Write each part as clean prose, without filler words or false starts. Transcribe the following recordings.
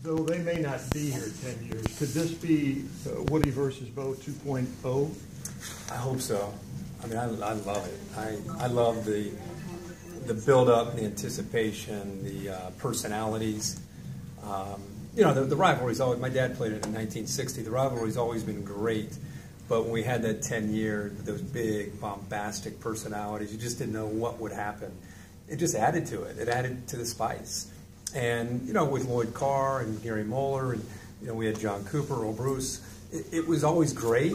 Though they may not be here 10 years, could this be Woody versus Bo 2.0? I hope so. I mean, I love it. I love the build-up, the anticipation, the personalities. You know, the rivalry's always, my dad played it in 1960. The rivalry's always been great. But when we had that 10-year, those big, bombastic personalities, you just didn't know what would happen. It just added to it. It added to the spice. And, you know, with Lloyd Carr and Gary Moeller, and, you know, we had John Cooper, Earl Bruce, it was always great.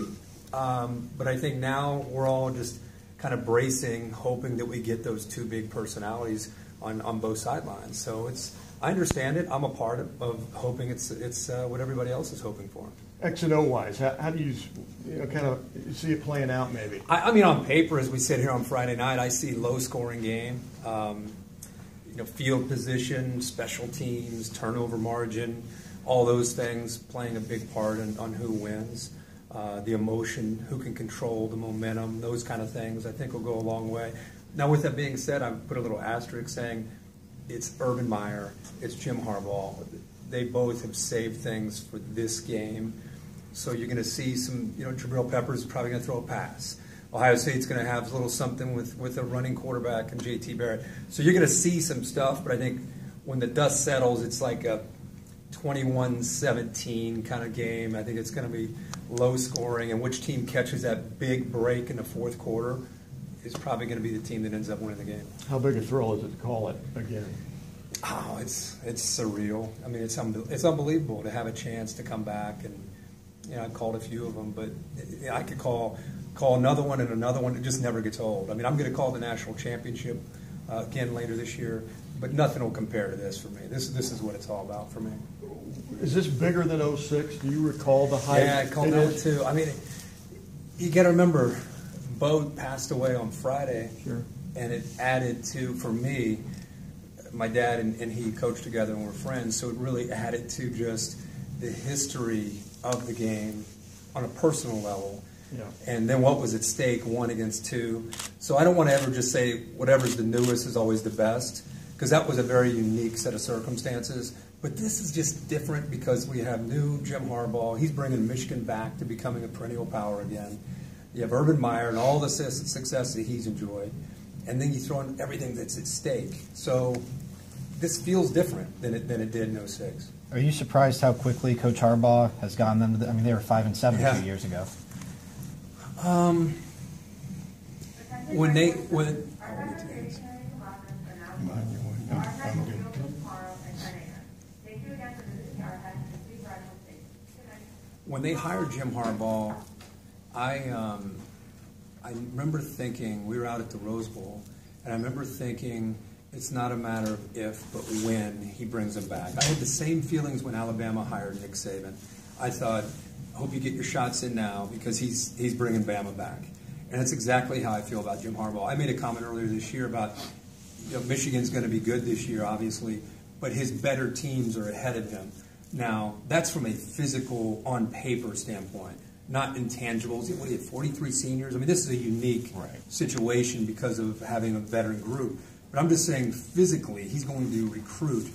But I think now we're all just kind of bracing, hoping that we get those two big personalities on both sidelines. So I understand it. I'm a part of hoping it's what everybody else is hoping for. X and O wise, how do you kind of see it playing out maybe? I mean, on paper, as we sit here on Friday night, I see low scoring game. You know, field position, special teams, turnover margin, all those things playing a big part on who wins. The emotion, who can control the momentum, those kind of things, I think will go a long way. Now, with that being said, I put a little asterisk saying it's Urban Meyer, it's Jim Harbaugh. They both have saved things for this game. So you're going to see some, you know, Jabril Peppers is probably going to throw a pass. Ohio State's going to have a little something with a running quarterback and J.T. Barrett. So you're going to see some stuff, but I think when the dust settles, it's like a 21-17 kind of game. I think it's going to be low scoring, and which team catches that big break in the fourth quarter is probably going to be the team that ends up winning the game. How big a thrill is it to call it again? Oh, it's surreal. I mean, it's unbelievable to have a chance to come back, and you know, I called a few of them, but I could call another one and another one. It just never gets old. I mean, I'm going to call the national championship again later this year, but nothing will compare to this for me. This is what it's all about for me. Is this bigger than 06? Do you recall the hype? Yeah, I called that one too. I mean, you got to remember, Bo passed away on Friday, sure, and it added to, for me, my dad and he coached together and were friends, so it really added to just the history of the game on a personal level. Yeah. And then what was at stake, 1 against 2. So I don't want to ever just say whatever's the newest is always the best, because that was a very unique set of circumstances. But this is just different because we have new Jim Harbaugh. He's bringing Michigan back to becoming a perennial power again. You have Urban Meyer and all the success that he's enjoyed. And then you throw in everything that's at stake. So this feels different than it did in 06. Are you surprised how quickly Coach Harbaugh has gotten them to I mean, they were 5-7 yeah. 2 years ago. When they hired Jim Harbaugh, I remember thinking, we were out at the Rose Bowl, and I remember thinking, it's not a matter of if, but when he brings them back. I had the same feelings when Alabama hired Nick Saban. I thought, I hope you get your shots in now because he's bringing Bama back. And that's exactly how I feel about Jim Harbaugh. I made a comment earlier this year about, you know, Michigan's going to be good this year, obviously, but his better teams are ahead of him. Now, that's from a physical, on paper standpoint, not intangibles. What do you have, 43 seniors? I mean, this is a unique situation because of having a veteran group. But I'm just saying physically, he's going to recruit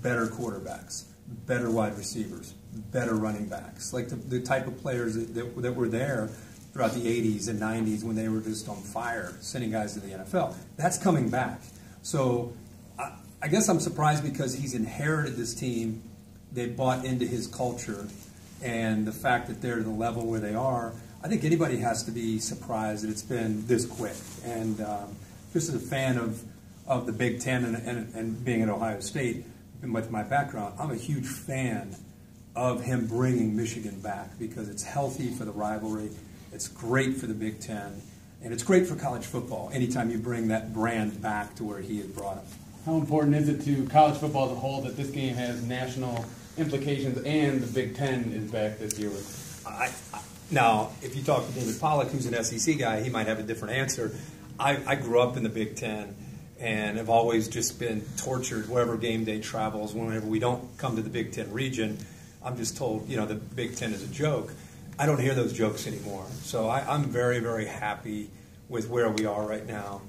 better quarterbacks, better wide receivers, better running backs, like the type of players that were there throughout the 80s and 90s when they were just on fire, sending guys to the NFL. That's coming back. So I guess I'm surprised because he's inherited this team. They bought into his culture, and the fact that they're at the level where they are, I think anybody has to be surprised that it's been this quick. And just as a fan of the Big Ten and being at Ohio State, and with my background, I'm a huge fan of him bringing Michigan back because it's healthy for the rivalry, it's great for the Big Ten, and it's great for college football anytime you bring that brand back to where he had brought it. How important is it to college football as a whole that this game has national implications and the Big Ten is back this year? Now, if you talk to David Pollack, who's an SEC guy, he might have a different answer. I grew up in the Big Ten and have always just been tortured wherever game day travels. Whenever we don't come to the Big Ten region, I'm just told, you know, the Big Ten is a joke. I don't hear those jokes anymore. So I'm very, very happy with where we are right now.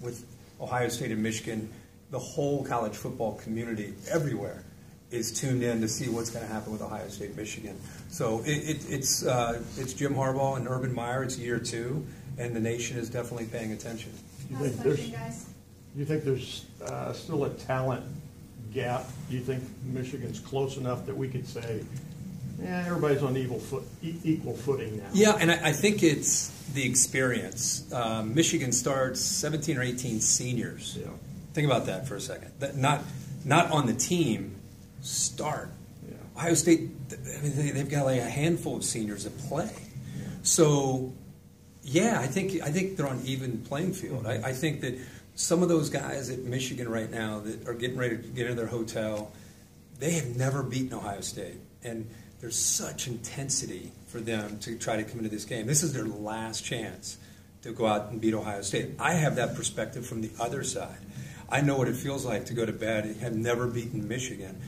With Ohio State and Michigan, the whole college football community everywhere is tuned in to see what's going to happen with Ohio State, Michigan. So it's Jim Harbaugh and Urban Meyer. It's year 2, and the nation is definitely paying attention. You think there's still a talent gap? Do you think Michigan's close enough that we could say, everybody's on equal footing now? Yeah, and I think it's the experience. Michigan starts 17 or 18 seniors. Yeah. Think about that for a second. Not on the team, start. Yeah. Ohio State, they've got like a handful of seniors that play. Yeah. So, I think they're on even playing field. Mm-hmm. I think that some of those guys at Michigan right now that are getting ready to get into their hotel, they have never beaten Ohio State. And there's such intensity for them to try to come into this game. This is their last chance to go out and beat Ohio State. I have that perspective from the other side. I know what it feels like to go to bed and have never beaten Michigan.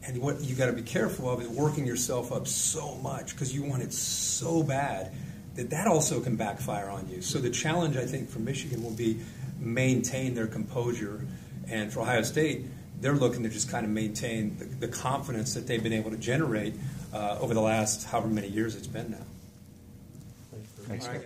And what you got to be careful of is working yourself up so much because you want it so bad that also can backfire on you. So the challenge, I think, for Michigan will be maintain their composure. And for Ohio State, they're looking to just kind of maintain the confidence that they've been able to generate over the last however many years it's been now. Thanks. All right.